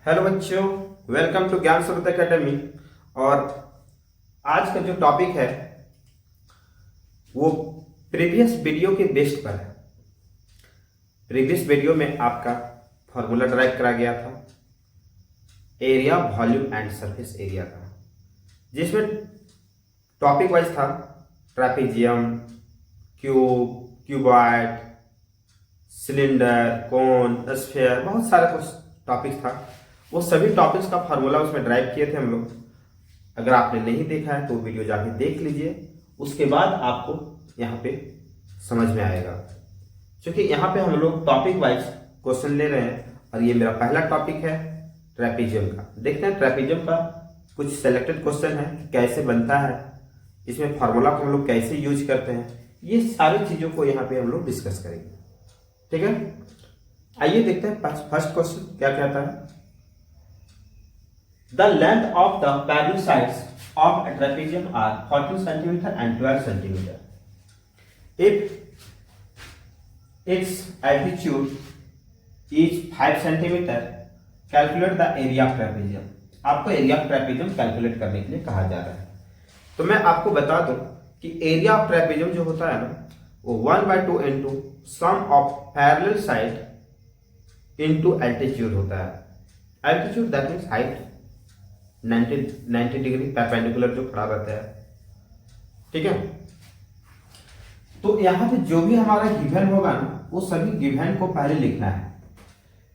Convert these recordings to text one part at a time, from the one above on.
Hello बच्चों, welcome to ज्ञान स्रोत एकेडमी। और आज का जो टॉपिक है वो प्रीवियस वीडियो के बेस्ड पर है। प्रीवियस वीडियो में आपका फॉर्मूला ड्राइव करा गया था area, volume and surface area का, जिसमें टॉपिक वाइज था ट्रेपेजियम, क्यूब, क्यूबॉइड, सिलेंडर, कोन, स्फीयर, बहुत सारा कुछ टॉपिक था। वो सभी टॉपिक्स का फार्मूला उसमें ड्राइव किए थे हम लोग। अगर आपने नहीं देखा है तो वीडियो जाके देख लीजिए, उसके बाद आपको यहाँ पे समझ में आएगा। क्योंकि यहाँ पे हम लोग टॉपिक वाइज क्वेश्चन ले रहे हैं और ये मेरा पहला टॉपिक है ट्रेपेजियम का। देखते हैं ट्रेपेजियम का कुछ सेलेक्टेड क्वेश्चन है, कैसे बनता है, इसमें फार्मूला को हम लोग कैसे यूज करते हैं, ये सारी चीज़ों को यहाँ पे हम लोग डिस्कस करेंगे। ठीक है, आइए देखते हैं फर्स्ट क्वेश्चन क्या कहता है। The length of the parallel sides of a trapezium are 14 centimeter and 12 centimeter. If its altitude is 5 centimeter, calculate the area of trapezium. आपको एरिया ऑफ ट्रेपेजियम कैलकुलेट करने के लिए कहा जा रहा है। तो मैं आपको बता दूं कि एरिया ऑफ ट्रेपेजियम जो होता है ना, वो 1/2 into sum of parallel side into altitude होता है। Altitude that means height 90 degree perpendicular जो खड़ा रहता है। ठीक है, तो यहां पे जो भी हमारा गिवन होगा ना, वो सभी गिवन को पहले लिखना है।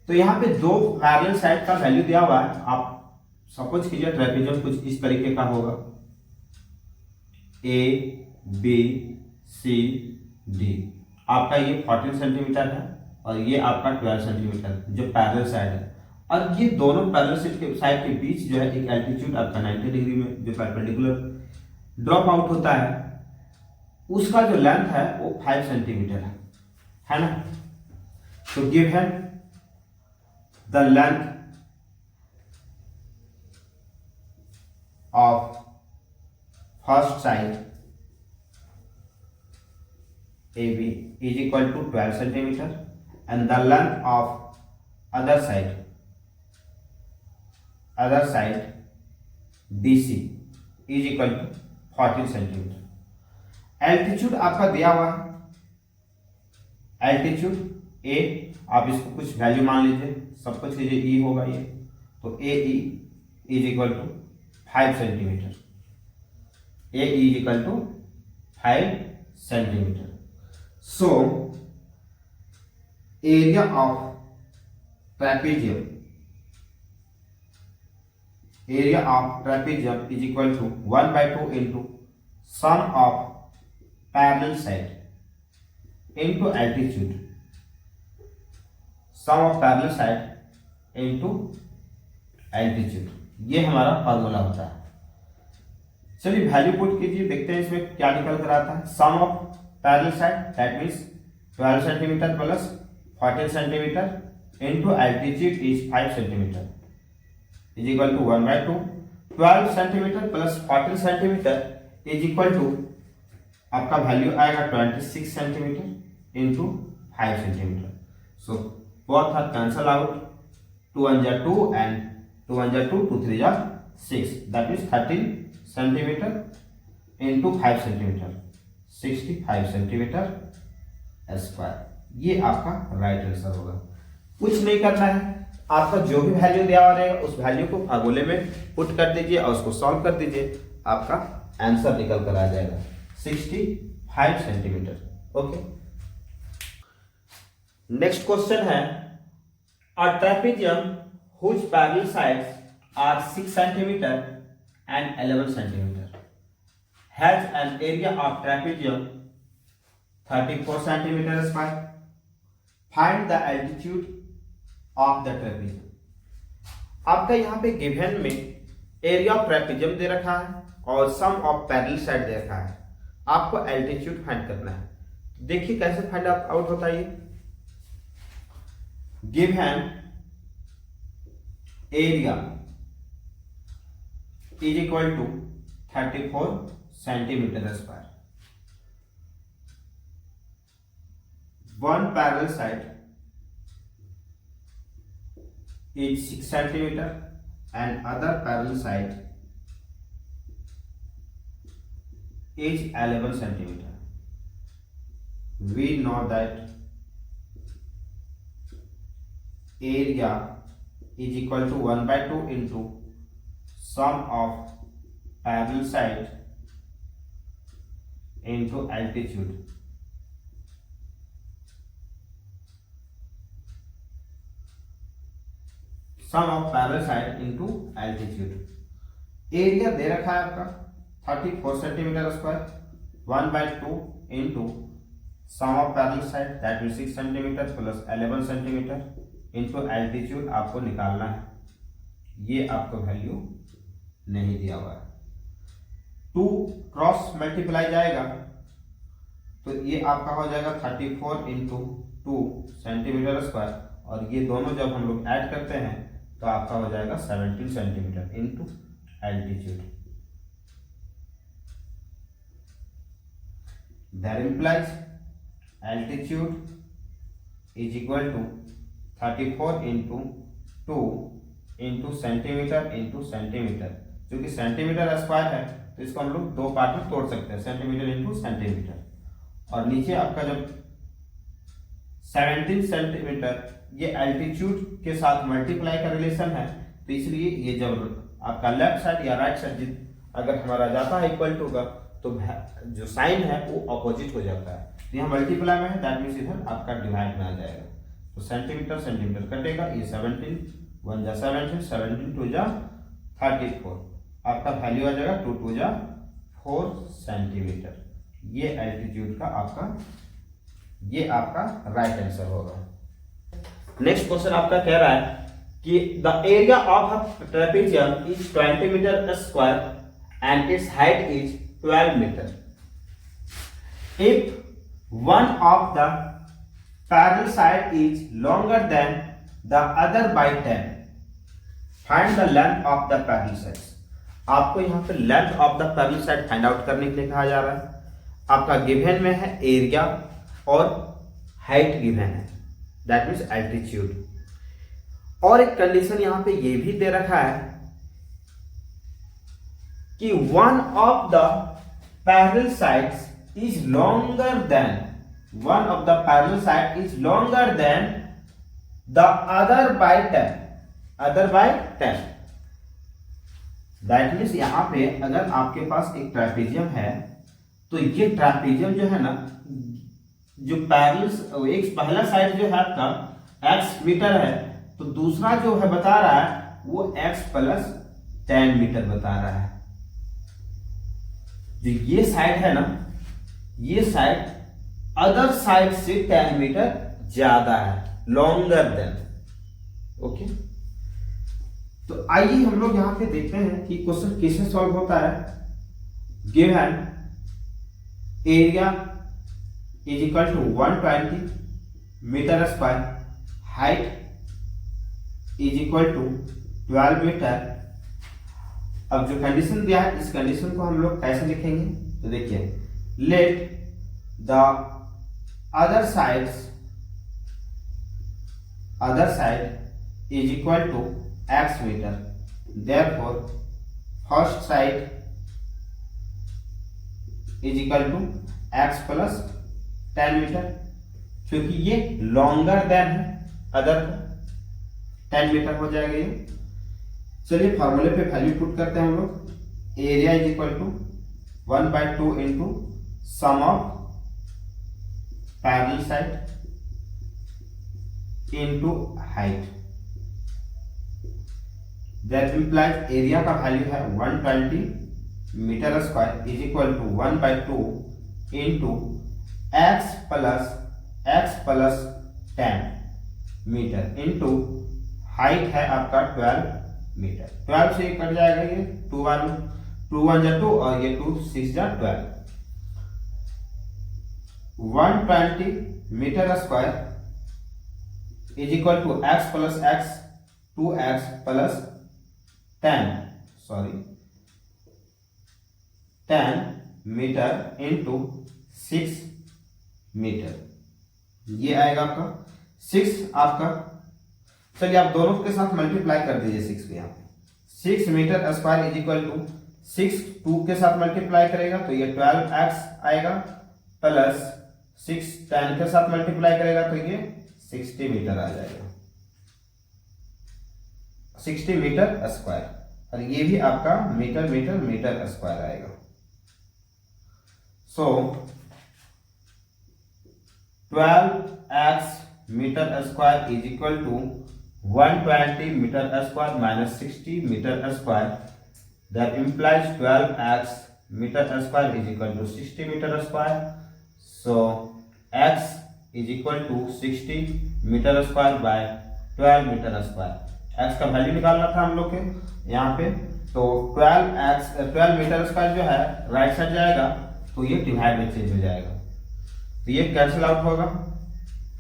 तो यहाँ पे दो पैरेलल साइड का वैल्यू दिया हुआ है। आप सपोज कीजिए ट्रेपेजियम कुछ इस तरीके का होगा, ए बी सी डी। आपका ये 14 सेंटीमीटर है और ये आपका 12 सेंटीमीटर जो पैरेलल साइड है। और ये दोनों पैरेलल साइड के बीच जो है एक एल्टीट्यूड आपका 90 डिग्री में जो परपेंडिकुलर ड्रॉप आउट होता है, उसका जो लेंथ है वो 5 सेंटीमीटर है ना। तो given the length of first side AB is equal to 12 centimeter and the length of other side BC is equal to 14 centimeter. Altitude आपका दिया हुआ है, एल्टीट्यूड A, आप इसको कुछ वैल्यू मान लीजिए, सब कुछ लीजिए, E होगा ये, तो AE is equal to 5 centimetre. AE is equal to 5 centimetre. So, area of trapezium is equal to 1/2 into sum of parallel side into altitude. Sum of parallel side into altitude, ये हमारा formula होता है। चलिए value put कीजिए, देखते हैं इसमें क्या निकल कर आता है। Sum of parallel side that means 12 centimetre plus 14 centimetre into altitude is 5 centimetre is equal to 1/2। 12 centimetre plus 14 centimetre is equal to आपका वैल्यू आएगा 26 centimetre into 5 centimetre. So both are cancel out, 2 1 जा 2 and 2 1 जा 2, 2 3 जा 6, that means 13 centimetre into 5 centimetre, 65 centimetre square. ये आपका right answer होगा। कुछ नहीं करना है, आपका जो भी वैल्यू दिया हुआ रहेगा उस वैल्यू को फार्मूले में पुट कर दीजिए और उसको सॉल्व कर दीजिए, आपका आंसर निकल कर आ जाएगा 65 सेंटीमीटर। ओके, नेक्स्ट क्वेश्चन है अ trapezium whose parallel sides are 6 centimeter and 11 centimeter has an area of trapezium 34 centimeter square. Find the altitude of the trapezium. आपका यहाँ पे गिवन में एरिया ऑफ ट्रेपेजियम दे रखा है और सम ऑफ पैरेलल साइड दे रखा है। आपको एल्टीट्यूड फाइंड करना है। देखिए कैसे फाइंड आउट होता है। ये given area is equal to 34 centimetre square, one parallel side is 6 centimeter and other parallel side is 11 centimeter. We know that area is equal to 1 by 2 into sum of parallel side into altitude. Sum of parallel side into altitude. Area दे रखा है आपका 34 centimetre square, 1 by 2 into sum of parallel side that mean 6 centimetre plus 11 centimetre into altitude आपको निकालना है। ये आपको value नहीं दिया हुआ है। 2 क्रॉस मल्टीप्लाई जाएगा तो ये आपका हो जाएगा 34 इंटू 2 सेंटीमीटर स्क्वायर, और ये दोनों जब हम लोग ऐड करते हैं तो आपका हो जाएगा 17 centimetre into altitude. That implies altitude is equal to 34 into 2 into centimetre into centimetre. क्योंकि सेंटीमीटर स्क्वायर है तो इसको हम लोग दो पार्ट में तोड़ सकते हैं, सेंटीमीटर इंटू सेंटीमीटर। और नीचे आपका जब 17 सेंटीमीटर ये एल्टीट्यूड के साथ मल्टीप्लाई का रिलेशन है, तो इसलिए ये जब आपका लेफ्ट साइड या राइट साइड अगर हमारा जाता है इक्वल टू का, तो जो साइन है वो अपोजिट हो जाता है। तो यहाँ मल्टीप्लाई में है, दैट मीन्स इधर आपका डिवाइड में आ जाएगा। तो सेंटीमीटर सेंटीमीटर कटेगा, ये 17 1 जा 17, 17 2 जा 34, आपका वैल्यू आ जाएगा 2 2 जा 4 सेंटीमीटर। ये एल्टीट्यूड का ये आपका राइट आंसर होगा। नेक्स्ट क्वेश्चन आपका कह रहा है कि the area of a trapezium is 20 metre square and its height is 12 metre. If one of the parallel side is longer than the other by 10, find the length of the parallel sides. आपको यहाँ पे length of the parallel side find out करने के लिए कहा जा रहा है। आपका गिवन में है एरिया और हाइट गिवन है, दैट मीन्स एल्टीट्यूड। और एक कंडीशन यहां पे ये भी दे रखा है कि one of the parallel sides is longer than the other by 10। That means यहां पे अगर आपके पास एक ट्रेपेजियम है तो ये ट्रेपेजियम जो है ना, जो पैरेलल एक पहला साइड जो है आपका x मीटर है, तो दूसरा जो है बता रहा है वो x प्लस 10 मीटर बता रहा है। जो ये साइड है ना, ये साइड अदर साइड से 10 मीटर ज्यादा है, लॉन्गर देन। ओके, तो आइए हम लोग यहां पे देखते हैं कि क्वेश्चन कैसे सॉल्व होता है। Given area is equal to 120 metre square, height is equal to 12 metre. अब जो कंडीशन दिया है इस कंडीशन को हम लोग कैसे लिखेंगे, तो देखिए, let the other side is equal to x metre, therefore first side is equal to x plus 10 metre, क्योंकि ये लॉन्गर देन है अदर का, 10 मीटर हो जाएगा ये। चलिए फॉर्मूले पे वैल्यू पुट करते हैं हम लोग। Area is equal to 1 by 2 into sum of parallel side into height. That implies area का वैल्यू है 120 metre square is equal to 1 by 2 into x plus 10 metre into height है आपका 12 मीटर। 12 से cut जाएगा ये 2 1 जा 2 और ये 2 6 जा 12। 120 metre square is equal to x plus x 2x plus 10 metre into 6 metre. ये आएगा आपका 6 आपका चलिए आप दोनों के साथ मल्टीप्लाई कर दीजिए 6 को यहाँ पे। 6 metre square is equal to 6 2 के साथ मल्टीप्लाई करेगा तो ये 12x आएगा, प्लस 6 10 के साथ मल्टीप्लाई करेगा तो ये 60 मीटर आ जाएगा, 60 मीटर स्क्वायर। और ये भी आपका मीटर मीटर मीटर स्क्वायर आएगा। So 12x metre square is equal to 120 metre square minus 60 metre square, that implies 12x metre square is equal to 60 metre square. So x is equal to 60 metre square by 12 metre square. x का value निकालना था हम लोग के यहाँ पे, तो 12 metre square जो है राइट साइड जाएगा तो ये डिवाइड में चेंज हो जाएगा, तो ये कैंसिल आउट होगा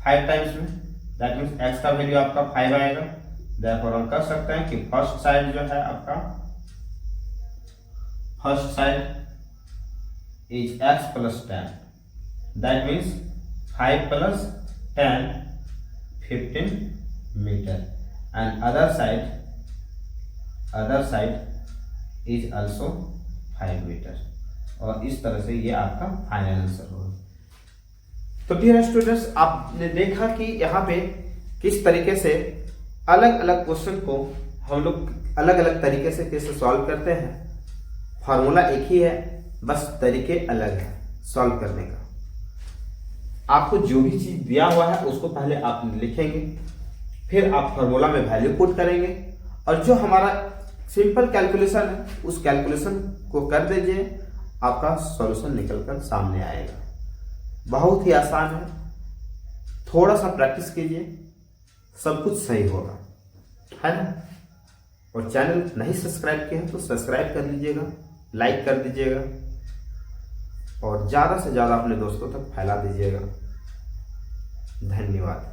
5 टाइम्स में, दैट मीन्स x का वैल्यू आपका 5 आएगा। देयरफॉर हम कह सकते हैं कि फर्स्ट साइड जो है आपका, first side is x plus 10, that means 5 plus 10 15 metre, and other side is also 5 metre. और इस तरह से ये आपका फाइनल आंसर होगा। तो डियर स्टूडेंट्स, आपने देखा कि यहाँ पे किस तरीके से अलग अलग क्वेश्चन को हम लोग अलग अलग तरीके से कैसे सॉल्व करते हैं। फार्मूला एक ही है, बस तरीके अलग है सॉल्व करने का। आपको जो भी चीज दिया हुआ है उसको पहले आप लिखेंगे, फिर आप फार्मूला में वैल्यू पुट करेंगे, और जो हमारा सिंपल कैलकुलेशन है उस कैलकुलेशन को कर दीजिए, आपका सॉल्यूशन निकलकर सामने आएगा। बहुत ही आसान है, थोड़ा सा प्रैक्टिस कीजिए, सब कुछ सही होगा, है ना। और चैनल नहीं सब्सक्राइब किए हैं तो सब्सक्राइब कर लीजिएगा, लाइक कर दीजिएगा, और ज़्यादा से ज़्यादा अपने दोस्तों तक फैला दीजिएगा। धन्यवाद।